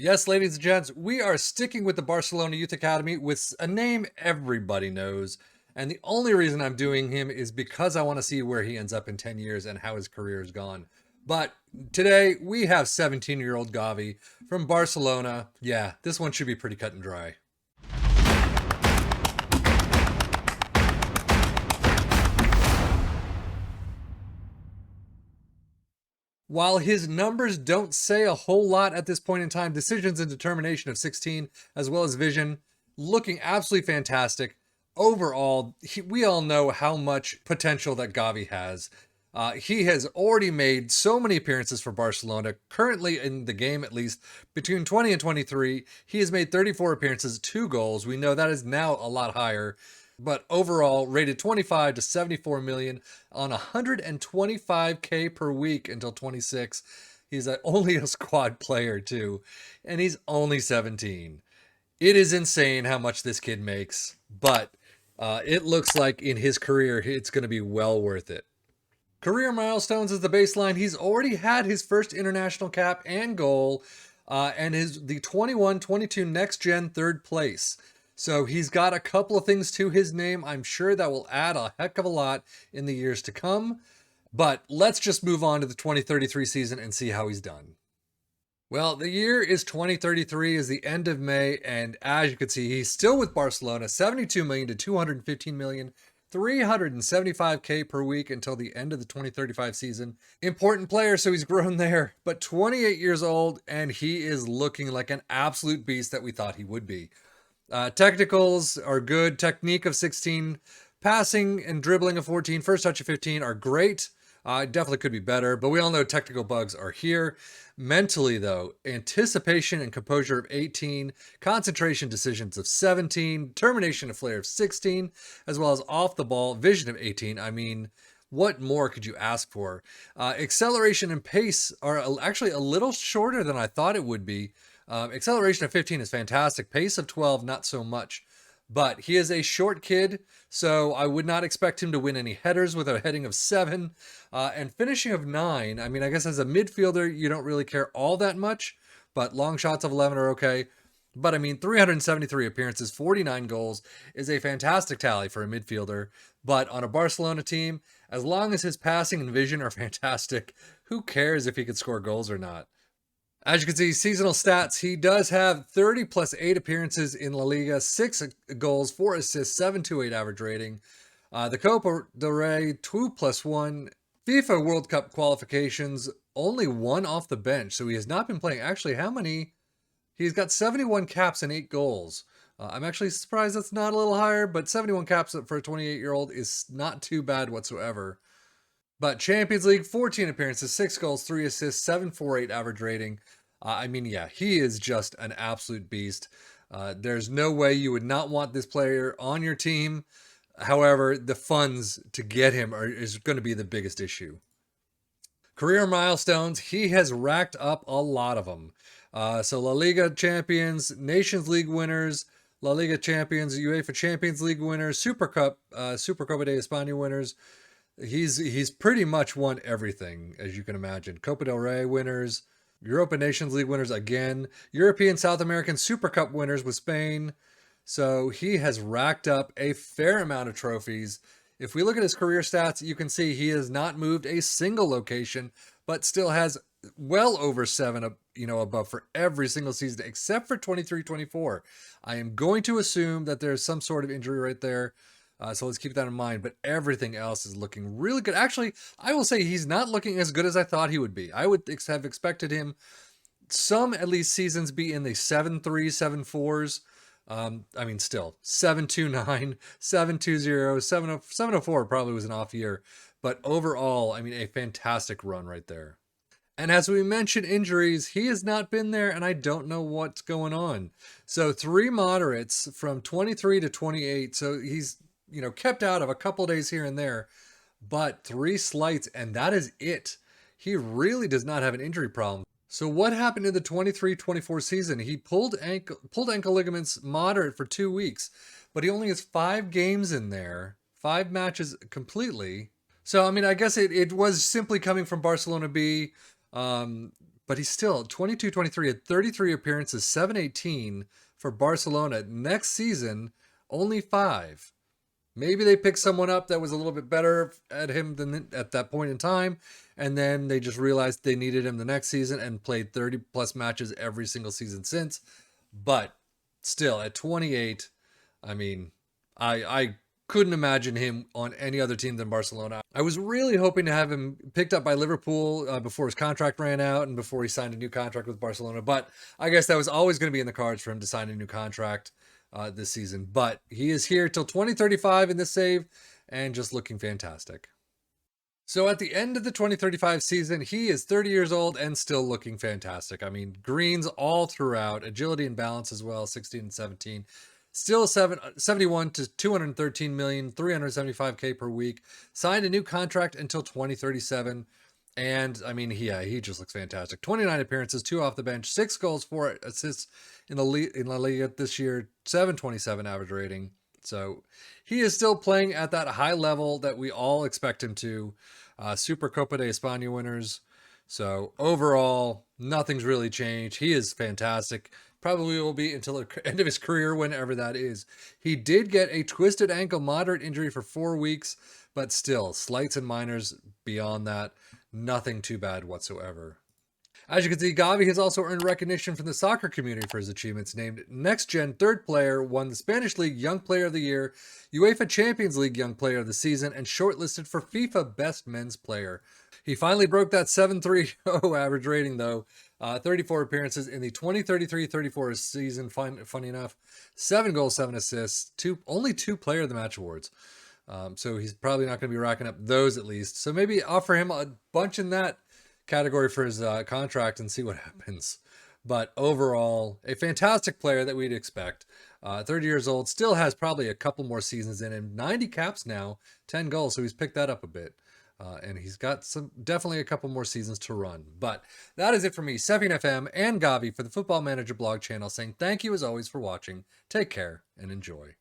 Yes, ladies and gents, we are sticking with the Barcelona Youth Academy with a name everybody knows. And the only reason I'm doing him is because I want to see where he ends up in 10 years and how his career has gone. But today we have 17-year-old Gavi from Barcelona. Yeah, this one should be pretty cut and dry. While his numbers don't say a whole lot at this point in time, decisions and determination of 16, as well as vision, looking absolutely fantastic. Overall, we all know how much potential that Gavi has. He has already made so many appearances for Barcelona. Currently in the game, at least, between 20 and 23, he has made 34 appearances, 2 goals. We know that is now a lot higher. But overall, rated 25 to 74 million on 125K per week until 26. He's only a squad player, too. And he's only 17. It is insane how much this kid makes. But it looks like in his career, it's going to be well worth it. Career milestones is the baseline. He's already had his first international cap and goal, and the 21-22 next gen third place. So he's got a couple of things to his name. I'm sure that will add a heck of a lot in the years to come. But let's just move on to the 2033 season and see how he's done. Well, the year is 2033, is the end of May, and as you can see, he's still with Barcelona, 72 million to 215 million, 375K per week until the end of the 2035 season. Important player, so he's grown there, but 28 years old, and he is looking like an absolute beast that we thought he would be. Technicals are good, technique of 16, passing and dribbling of 14, first touch of 15 are great. Definitely could be better, but we all know technical bugs are here. Mentally, though, anticipation and composure of 18, concentration decisions of 17, determination and flair of 16, as well as off the ball vision of 18. I mean, what more could you ask for? Acceleration and pace are actually a little shorter than I thought it would be. Acceleration of 15 is fantastic. Pace of 12, not so much. But he is a short kid, so I would not expect him to win any headers with a heading of 7. And finishing of 9, I mean, I guess as a midfielder, you don't really care all that much, but long shots of 11 are okay. But I mean, 373 appearances, 49 goals is a fantastic tally for a midfielder. But on a Barcelona team, as long as his passing and vision are fantastic, who cares if he could score goals or not? As you can see, seasonal stats, he does have 30 plus 8 appearances in La Liga, 6 goals, 4 assists, 7.28 average rating. The Copa del Rey, 2 plus 1. FIFA World Cup qualifications, only 1 off the bench. So he has not been playing. Actually, how many? He's got 71 caps and 8 goals. I'm actually surprised that's not a little higher, but 71 caps for a 28-year-old is not too bad whatsoever. But Champions League, 14 appearances, 6 goals, 3 assists, 7.48 average rating. I mean, yeah, he is just an absolute beast. There's no way you would not want this player on your team. However, the funds to get him is going to be the biggest issue. Career milestones, he has racked up a lot of them. So La Liga champions, Nations League winners, La Liga champions, UEFA Champions League winners, Super Cup, Supercopa de España winners. He's pretty much won everything, as you can imagine. Copa del Rey winners, Europa Nations League winners again, European South American Super Cup winners with Spain. So he has racked up a fair amount of trophies. If we look at his career stats, you can see he has not moved a single location, but still has well over 7 above for every single season except for 23-24. I am going to assume that there's some sort of injury right there. So let's keep that in mind. But everything else is looking really good. Actually, I will say he's not looking as good as I thought he would be. I would have expected him some at least seasons be in the 7.3, 7.4s. I mean, still 7.29, 7.20, 7.04 probably was an off year. But overall, I mean, a fantastic run right there. And as we mentioned injuries, he has not been there, and I don't know what's going on. So 3 moderates from 23 to 28. So he's kept out of a couple days here and there, but 3 slights, and that is it. He really does not have an injury problem. So what happened in the 23-24 season? He pulled ankle ligaments moderate for 2 weeks, but he only has 5 games in there, 5 matches completely. So, I mean, I guess it was simply coming from Barcelona B. but he's still 22-23 at 33 appearances, 718 for Barcelona. Next season, only 5. Maybe they picked someone up that was a little bit better at him than at that point in time, and then they just realized they needed him the next season and played 30 plus matches every single season since. But still, at 28, I mean, I couldn't imagine him on any other team than Barcelona. I was really hoping to have him picked up by Liverpool before his contract ran out and before he signed a new contract with Barcelona. But I guess that was always going to be in the cards for him to sign a new contract this season. But he is here till 2035 in this save and just looking fantastic. So at the end of the 2035 season, he is 30 years old and still looking fantastic. I mean, greens all throughout, agility and balance as well, 16 and 17. Still 71 to 213 million, 375K per week. Signed a new contract until 2037. And I mean, he just looks fantastic. 29 appearances, 2 off the bench, 6 goals, 4 assists in La Liga this year, 727 average rating. So he is still playing at that high level that we all expect him to. Super Copa de España winners. So overall, nothing's really changed. He is fantastic. Probably will be until the end of his career, whenever that is. He did get a twisted ankle moderate injury for 4 weeks, but still, slights and minors beyond that. Nothing too bad whatsoever. As you can see, Gavi has also earned recognition from the soccer community for his achievements. Named Next Gen Third Player, won the Spanish League Young Player of the Year, UEFA Champions League Young Player of the Season, and shortlisted for FIFA Best Men's Player. He finally broke that 7.30 average rating, though. 34 appearances in the 2033-34 season, funny enough. 7 goals, 7 assists, only 2 Player of the Match awards. So he's probably not going to be racking up those at least. So maybe offer him a bunch in that category for his contract and see what happens. But overall, a fantastic player that we'd expect. 30 years old, still has probably a couple more seasons in him. 90 caps now, 10 goals, so he's picked that up a bit. And he's got definitely a couple more seasons to run. But that is it for me, Sefian FM and Gavi for the Football Manager blog channel, saying thank you as always for watching. Take care and enjoy.